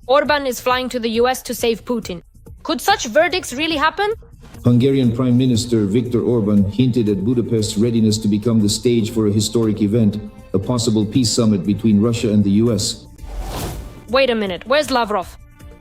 Orban is flying to the US to save Putin. Could such verdicts really happen? Hungarian Prime Minister Viktor Orban hinted at Budapest's readiness to become the stage for a historic event, a possible peace summit between Russia and the US. Wait a minute, where's Lavrov?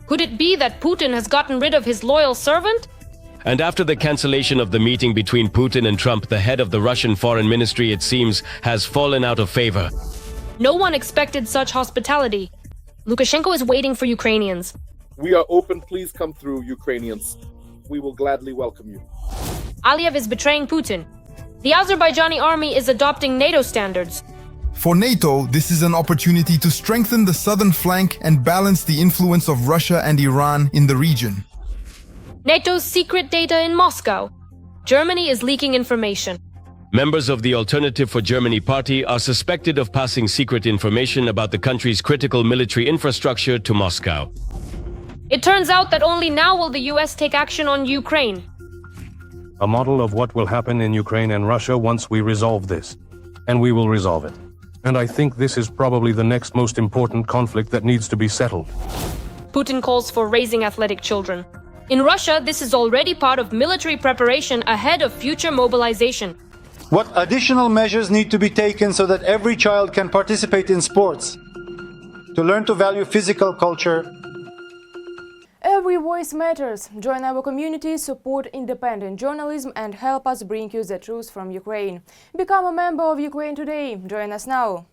Could it be that Putin has gotten rid of his loyal servant? And after the cancellation of the meeting between Putin and Trump, the head of the Russian Foreign Ministry, it seems, has fallen out of favor. No one expected such hospitality. Lukashenko is waiting for Ukrainians. We are open, please come through, Ukrainians. We will gladly welcome you. Aliyev is betraying Putin. The Azerbaijani army is adopting NATO standards. For NATO, this is an opportunity to strengthen the southern flank and balance the influence of Russia and Iran in the region. NATO's secret data in Moscow. Germany is leaking information. Members of the Alternative for Germany party are suspected of passing secret information about the country's critical military infrastructure to Moscow. It turns out that only now will the US take action on Ukraine. A model of what will happen in Ukraine and Russia once we resolve this. And we will resolve it. And I think this is probably the next most important conflict that needs to be settled. Putin calls for raising athletic children. In Russia, this is already part of military preparation ahead of future mobilization. What additional measures need to be taken so that every child can participate in sports? To learn to value physical culture. Every voice matters. Join our community, support independent journalism and help us bring you the truth from Ukraine. Become a member of Ukraine today. Join us now.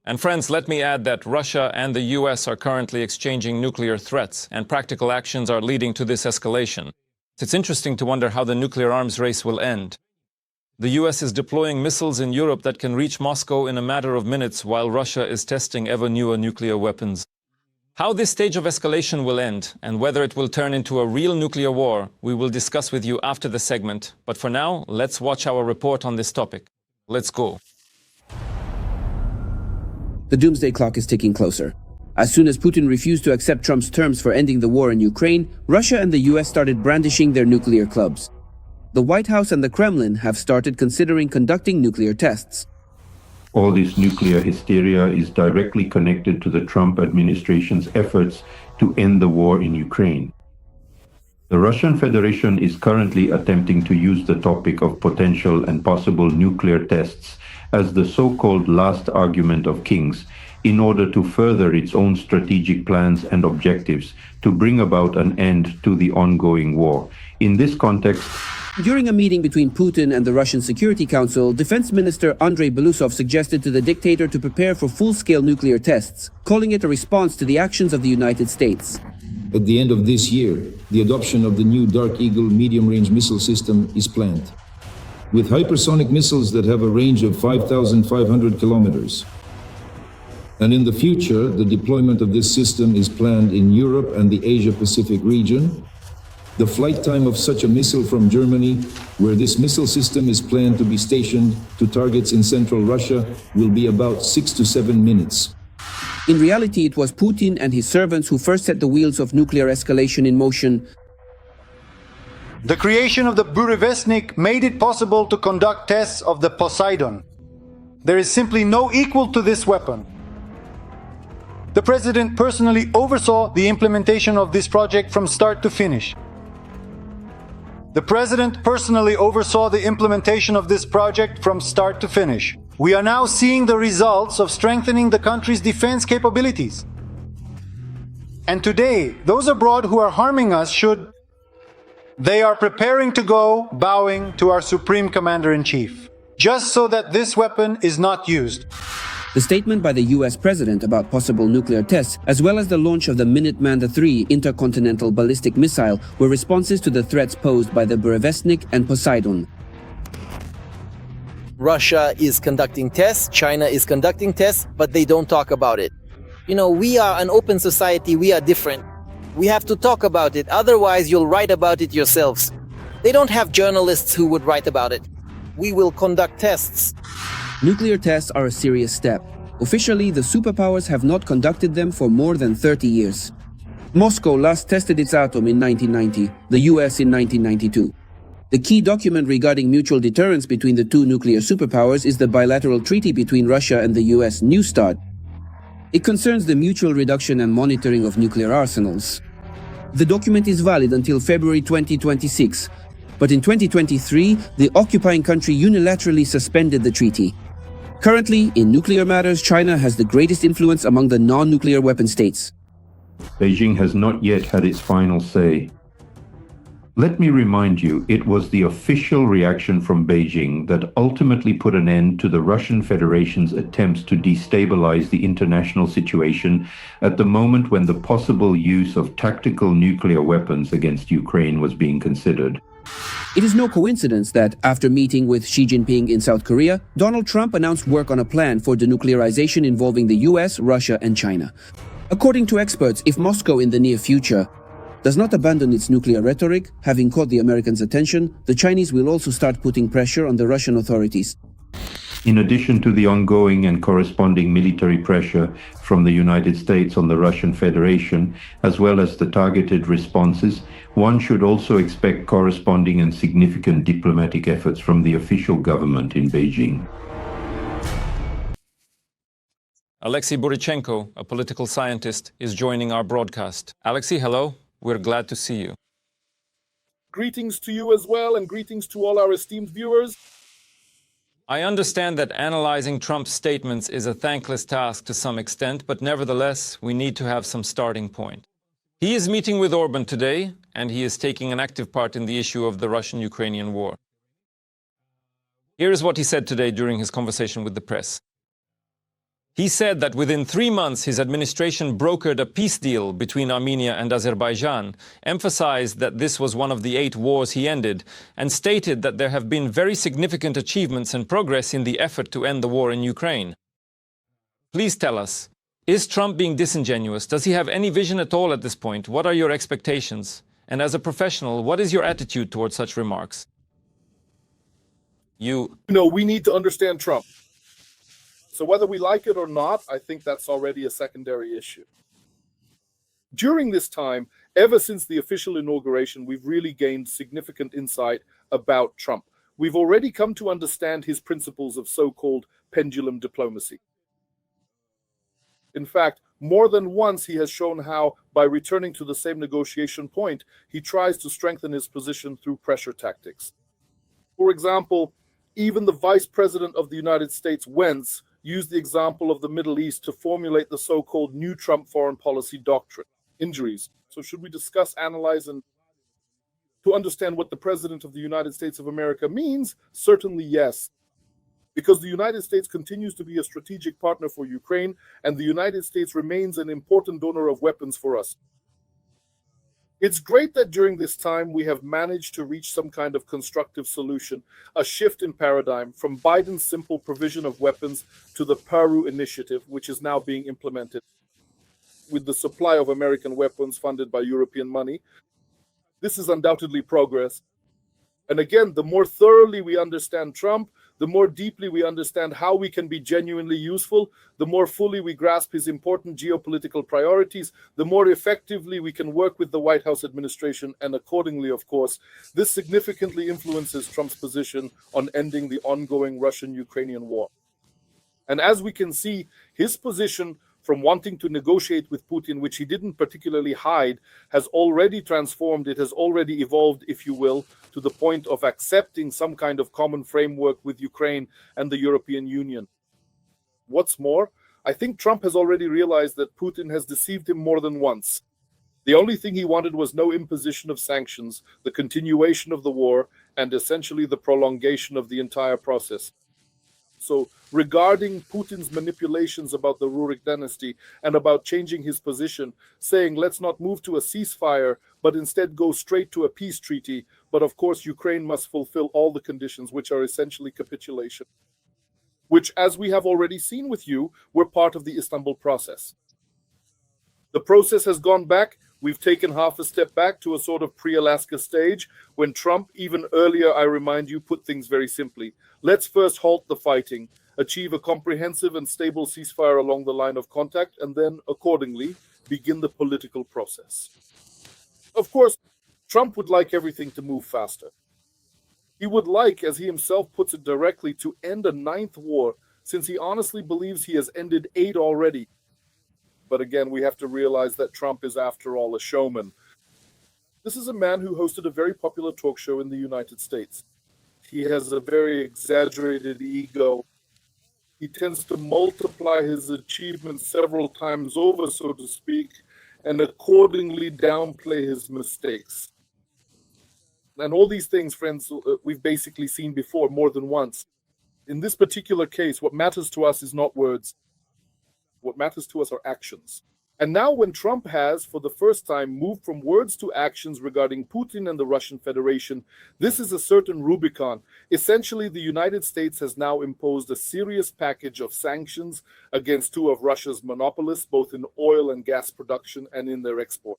And friends, let me add that Russia and the US are currently exchanging nuclear threats, and practical actions are leading to this escalation. It's interesting to wonder how the nuclear arms race will end. The US is deploying missiles in Europe that can reach Moscow in a matter of minutes, while Russia is testing ever newer nuclear weapons. How this stage of escalation will end, and whether it will turn into a real nuclear war, we will discuss with you after the segment. But for now, let's watch our report on this topic. Let's go. The doomsday clock is ticking closer. As soon as Putin refused to accept Trump's terms for ending the war in Ukraine, Russia and the US started brandishing their nuclear clubs. The White House and the Kremlin have started considering conducting nuclear tests. All this nuclear hysteria is directly connected to the Trump administration's efforts to end the war in Ukraine. The Russian Federation is currently attempting to use the topic of potential and possible nuclear tests as the so-called last argument of kings in order to further its own strategic plans and objectives to bring about an end to the ongoing war. In this context, during a meeting between Putin and the Russian Security Council, Defense Minister Andrei Belousov suggested to the dictator to prepare for full-scale nuclear tests, calling it a response to the actions of the United States. At the end of this year, the adoption of the new Dark Eagle medium-range missile system is planned. With hypersonic missiles that have a range of 5,500 kilometers. And in the future, the deployment of this system is planned in Europe and the Asia-Pacific region. The flight time of such a missile from Germany, where this missile system is planned to be stationed to targets in central Russia, will be about 6 to 7 minutes. In reality, it was Putin and his servants who first set the wheels of nuclear escalation in motion. The creation of the Burevestnik made it possible to conduct tests of the Poseidon. There is simply no equal to this weapon. The president personally oversaw the implementation of this project from start to finish. The president personally oversaw the implementation of this project from start to finish. We are now seeing the results of strengthening the country's defense capabilities. And today, those abroad who are harming us should... They are preparing to go, bowing to our Supreme Commander-in-Chief, just so that this weapon is not used. The statement by the US president about possible nuclear tests, as well as the launch of the Minuteman III intercontinental ballistic missile, were responses to the threats posed by the Burevestnik and Poseidon. Russia is conducting tests, China is conducting tests, but they don't talk about it. You know, we are an open society, we are different. We have to talk about it, otherwise you'll write about it yourselves. They don't have journalists who would write about it. We will conduct tests. Nuclear tests are a serious step. Officially, the superpowers have not conducted them for more than 30 years. Moscow last tested its atom in 1990, the US in 1992. The key document regarding mutual deterrence between the two nuclear superpowers is the bilateral treaty between Russia and the US, New START. It concerns the mutual reduction and monitoring of nuclear arsenals. The document is valid until February 2026, but in 2023, the occupying country unilaterally suspended the treaty. Currently, in nuclear matters, China has the greatest influence among the non-nuclear weapon states. Beijing has not yet had its final say. Let me remind you, it was the official reaction from Beijing that ultimately put an end to the Russian Federation's attempts to destabilize the international situation at the moment when the possible use of tactical nuclear weapons against Ukraine was being considered. It is no coincidence that, after meeting with Xi Jinping in South Korea, Donald Trump announced work on a plan for denuclearization involving the US, Russia, and China. According to experts, if Moscow in the near future does not abandon its nuclear rhetoric, having caught the Americans' attention, the Chinese will also start putting pressure on the Russian authorities. In addition to the ongoing and corresponding military pressure from the United States on the Russian Federation, as well as the targeted responses, one should also expect corresponding and significant diplomatic efforts from the official government in Beijing. Alexei Burichenko, a political scientist, is joining our broadcast. Alexei, hello. We're glad to see you. Greetings to you as well, and greetings to all our esteemed viewers. I understand that analyzing Trump's statements is a thankless task to some extent, but nevertheless, we need to have some starting point. He is meeting with Orban today, and he is taking an active part in the issue of the Russian-Ukrainian war. Here is what he said today during his conversation with the press. He said that within 3 months his administration brokered a peace deal between Armenia and Azerbaijan, emphasized that this was one of the 8 wars he ended, and stated that there have been very significant achievements and progress in the effort to end the war in Ukraine. Please tell us, is Trump being disingenuous? Does he have any vision at all at this point? What are your expectations? And as a professional, what is your attitude towards such remarks? You know, we need to understand Trump. So whether we like it or not, I think that's already a secondary issue. During this time, ever since the official inauguration, we've really gained significant insight about Trump. We've already come to understand his principles of so-called pendulum diplomacy. In fact, more than once he has shown how, by returning to the same negotiation point, he tries to strengthen his position through pressure tactics. For example, even the Vice President of the United States, Wentz, used the example of the Middle East to formulate the so-called new Trump foreign policy doctrine, injuries. So should we discuss, analyze, and to understand what the President of the United States of America means? Certainly yes. Because the United States continues to be a strategic partner for Ukraine, and the United States remains an important donor of weapons for us. It's great that during this time we have managed to reach some kind of constructive solution, a shift in paradigm from Biden's simple provision of weapons to the Peru initiative, which is now being implemented with the supply of American weapons funded by European money. This is undoubtedly progress. And again, the more thoroughly we understand Trump, the more deeply we understand how we can be genuinely useful, the more fully we grasp his important geopolitical priorities, the more effectively we can work with the White House administration, and accordingly, of course, this significantly influences Trump's position on ending the ongoing Russian-Ukrainian war. And as we can see, his position from wanting to negotiate with Putin, which he didn't particularly hide, has already transformed, it has already evolved, if you will, to the point of accepting some kind of common framework with Ukraine and the European Union. What's more, I think Trump has already realized that Putin has deceived him more than once. The only thing he wanted was no imposition of sanctions, the continuation of the war, and essentially the prolongation of the entire process. So regarding Putin's manipulations about the Rurik dynasty and about changing his position, saying let's not move to a ceasefire, but instead go straight to a peace treaty, but of course Ukraine must fulfill all the conditions, which are essentially capitulation, which, as we have already seen with you, were part of the Istanbul process. The process has gone back. We've taken half a step back to a sort of pre-Alaska stage when Trump, even earlier, I remind you, put things very simply. Let's first halt the fighting, achieve a comprehensive and stable ceasefire along the line of contact, and then, accordingly, begin the political process. Of course, Trump would like everything to move faster. He would like, as he himself puts it directly, to end a 9th war, since he honestly believes he has ended 8 already. but again, we have to realize that Trump is, after all, a showman. This is a man who hosted a very popular talk show in the United States. He has a very exaggerated ego. He tends to multiply his achievements several times over, so to speak, and accordingly downplay his mistakes. And all these things, friends, we've basically seen before more than once. In this particular case, what matters to us is not words. What matters to us are actions. And now when Trump has, for the first time, moved from words to actions regarding Putin and the Russian Federation, this is a certain Rubicon. Essentially, the United States has now imposed a serious package of sanctions against two of Russia's monopolists, both in oil and gas production and in their export,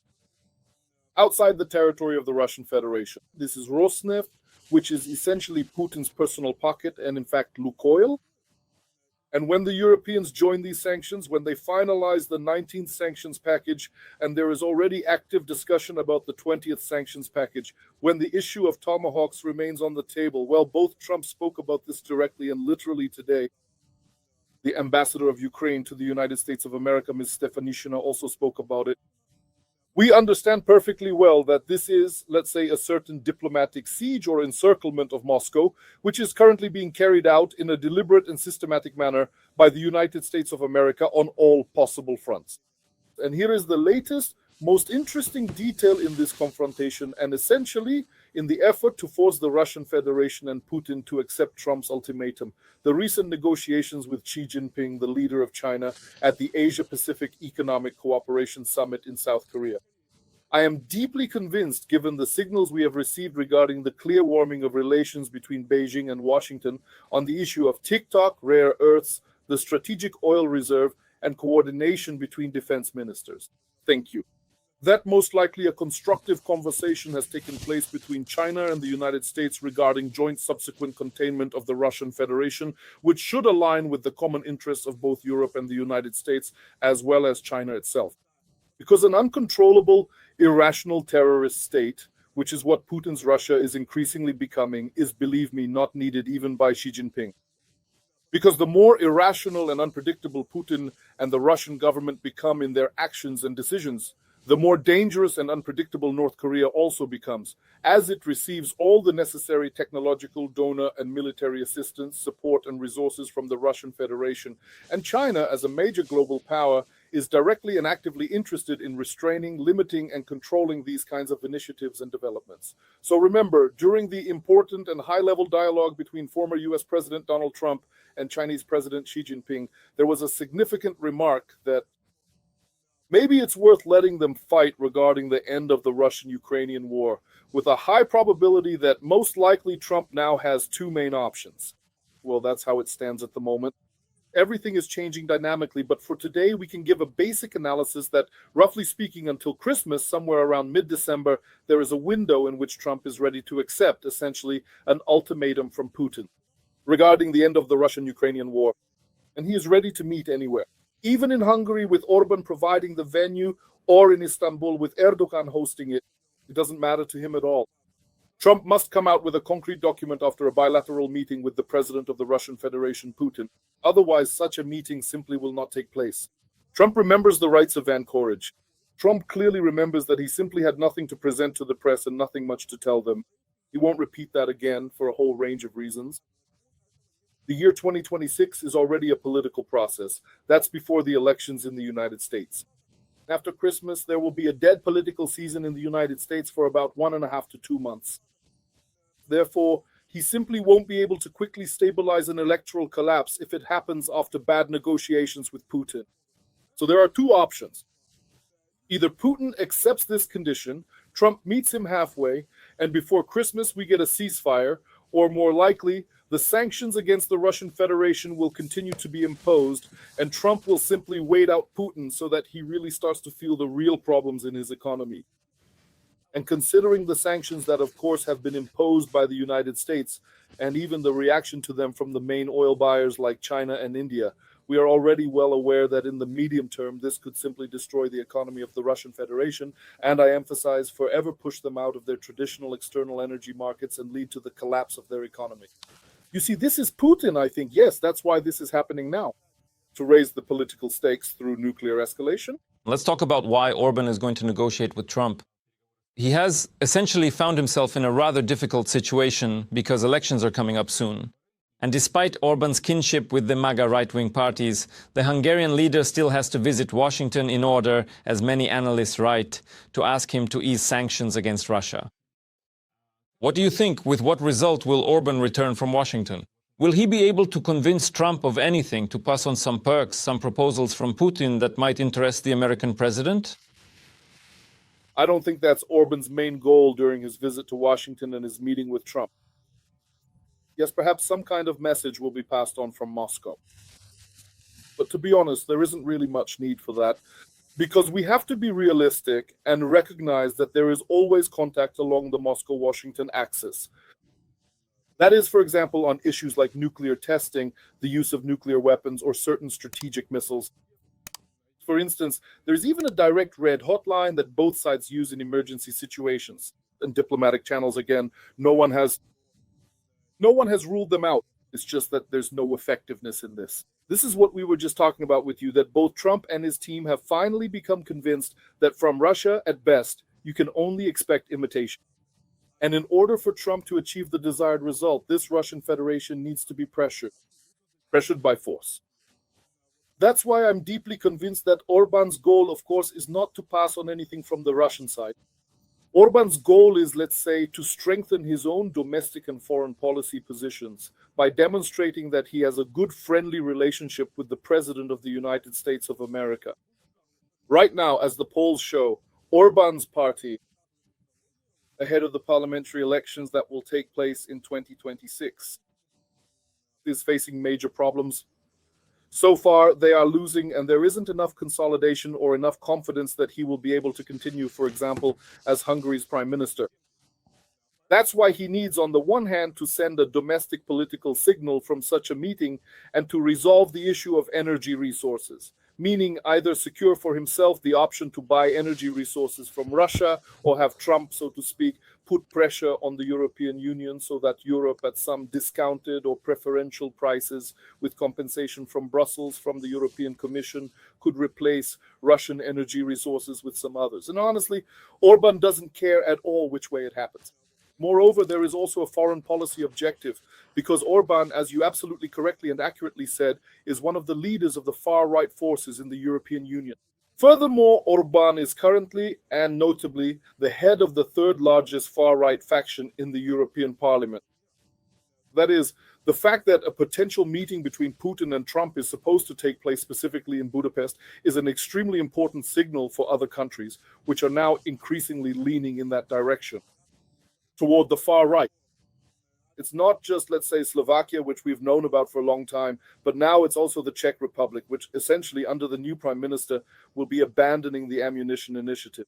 outside the territory of the Russian Federation. This is Rosneft, which is essentially Putin's personal pocket, and in fact, Lukoil. And when the Europeans join these sanctions, when they finalize the 19th sanctions package, and there is already active discussion about the 20th sanctions package, when the issue of tomahawks remains on the table, well, both Trump spoke about this directly and literally today. The ambassador of Ukraine to the United States of America, Ms. Stefanishina, also spoke about it. We understand perfectly well that this is, let's say, a certain diplomatic siege or encirclement of Moscow, which is currently being carried out in a deliberate and systematic manner by the United States of America on all possible fronts. And here is the latest, most interesting detail in this confrontation, and essentially in the effort to force the Russian Federation and Putin to accept Trump's ultimatum, the recent negotiations with Xi Jinping, the leader of China, at the Asia-Pacific Economic Cooperation Summit in South Korea. I am deeply convinced, given the signals we have received regarding the clear warming of relations between Beijing and Washington on the issue of TikTok, rare earths, the strategic oil reserve, and coordination between defense ministers. Thank you. That most likely a constructive conversation has taken place between China and the United States regarding joint subsequent containment of the Russian Federation, which should align with the common interests of both Europe and the United States, as well as China itself. Because an uncontrollable, irrational terrorist state, which is what Putin's Russia is increasingly becoming, is, believe me, not needed even by Xi Jinping. Because the more irrational and unpredictable Putin and the Russian government become in their actions and decisions, the more dangerous and unpredictable North Korea also becomes, as it receives all the necessary technological, donor, and military assistance, support, and resources from the Russian Federation. And China, as a major global power, is directly and actively interested in restraining, limiting, and controlling these kinds of initiatives and developments. So remember, during the important and high-level dialogue between former US President Donald Trump and Chinese President Xi Jinping, there was a significant remark that maybe it's worth letting them fight regarding the end of the Russian-Ukrainian war, with a high probability that most likely Trump now has two main options. Well, that's how it stands at the moment. Everything is changing dynamically, but for today, we can give a basic analysis that, roughly speaking, until Christmas, somewhere around mid-December, there is a window in which Trump is ready to accept, essentially, an ultimatum from Putin regarding the end of the Russian-Ukrainian war. And he is ready to meet anywhere. Even in Hungary, with Orban providing the venue, or in Istanbul, with Erdogan hosting it, it doesn't matter to him at all. Trump must come out with a concrete document after a bilateral meeting with the president of the Russian Federation, Putin. Otherwise, such a meeting simply will not take place. Trump remembers the rights of Van Courage. Trump clearly remembers that he simply had nothing to present to the press and nothing much to tell them. He won't repeat that again for a whole range of reasons. The year 2026 is already a political process. That's before the elections in the United States. After Christmas, there will be a dead political season in the United States for about 1.5 to 2 months. Therefore, he simply won't be able to quickly stabilize an electoral collapse if it happens after bad negotiations with Putin. So there are two options. Either Putin accepts this condition, Trump meets him halfway, and before Christmas we get a ceasefire, or more likely, the sanctions against the Russian Federation will continue to be imposed, and Trump will simply wait out Putin so that he really starts to feel the real problems in his economy. And considering the sanctions that, of course, have been imposed by the United States, and even the reaction to them from the main oil buyers like China and India, we are already well aware that in the medium term, this could simply destroy the economy of the Russian Federation, and I emphasize, forever push them out of their traditional external energy markets and lead to the collapse of their economy. You see, this is Putin, I think. Yes, that's why this is happening now. to raise the political stakes through nuclear escalation. Let's talk about why Orban is going to negotiate with Trump. He has essentially found himself in a rather difficult situation because elections are coming up soon. And despite Orban's kinship with the MAGA right-wing parties, the Hungarian leader still has to visit Washington in order, as many analysts write, to ask him to ease sanctions against Russia. What do you think? With what result will Orban return from Washington? Will he be able to convince Trump of anything, to pass on some perks, some proposals from Putin that might interest the American president? I don't think that's Orban's main goal during his visit to Washington and his meeting with Trump. Yes, perhaps some kind of message will be passed on from Moscow. But to be honest, there isn't really much need for that, because we have to be realistic and recognize that there is always contact along the Moscow-Washington axis. That is, for example, on issues like nuclear testing, the use of nuclear weapons, or certain strategic missiles. For instance, there's even a direct red hotline that both sides use in emergency situations. And diplomatic channels, again, no one has ruled them out. It's just that there's no effectiveness in this. This is what we were just talking about with you, that both Trump and his team have finally become convinced that from Russia, at best, you can only expect imitation. And in order for Trump to achieve the desired result, this Russian Federation needs to be pressured by force. That's why I'm deeply convinced that Orban's goal, of course, is not to pass on anything from the Russian side. Orban's goal is, let's say, to strengthen his own domestic and foreign policy positions by demonstrating that he has a good, friendly relationship with the President of the United States of America. Right now, as the polls show, Orban's party, ahead of the parliamentary elections that will take place in 2026, is facing major problems. So far, they are losing, and there isn't enough consolidation or enough confidence that he will be able to continue, for example, as Hungary's prime minister. That's why he needs, on the one hand, to send a domestic political signal from such a meeting and to resolve the issue of energy resources, meaning either secure for himself the option to buy energy resources from Russia or have Trump, so to speak, put pressure on the European Union so that Europe, at some discounted or preferential prices with compensation from Brussels, from the European Commission, could replace Russian energy resources with some others. And honestly, Orban doesn't care at all which way it happens. Moreover, there is also a foreign policy objective, because Orban, as you absolutely correctly and accurately said, is one of the leaders of the far-right forces in the European Union. Furthermore, Orban is currently, and notably, the head of the third largest far-right faction in the European Parliament. That is, the fact that a potential meeting between Putin and Trump is supposed to take place specifically in Budapest is an extremely important signal for other countries, which are now increasingly leaning in that direction, toward the far right. It's not just, let's say, Slovakia, which we've known about for a long time, but now it's also the Czech Republic, which essentially, under the new prime minister, will be abandoning the ammunition initiative.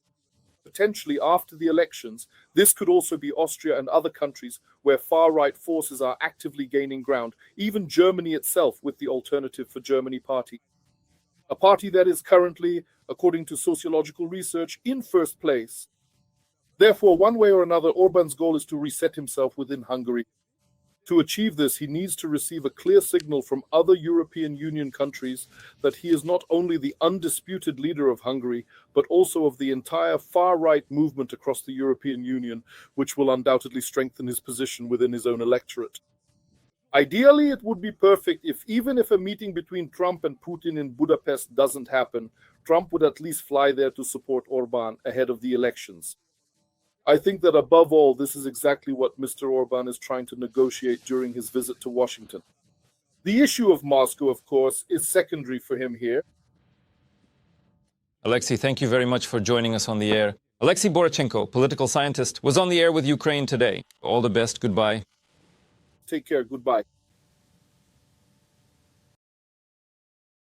Potentially, after the elections, this could also be Austria and other countries where far-right forces are actively gaining ground, even Germany itself with the Alternative for Germany party. A party that is currently, according to sociological research, in first place. Therefore, one way or another, Orban's goal is to reset himself within Hungary. To achieve this, he needs to receive a clear signal from other European Union countries that he is not only the undisputed leader of Hungary, but also of the entire far-right movement across the European Union, which will undoubtedly strengthen his position within his own electorate. Ideally, it would be perfect if, even if a meeting between Trump and Putin in Budapest doesn't happen, Trump would at least fly there to support Orban ahead of the elections. I think that above all, this is exactly what Mr. Orban is trying to negotiate during his visit to Washington. The issue of Moscow, of course, is secondary for him here. Alexei, thank you very much for joining us on the air. Alexei Borichenko, political scientist, was on the air with Ukraine today. All the best. Goodbye. Take care. Goodbye.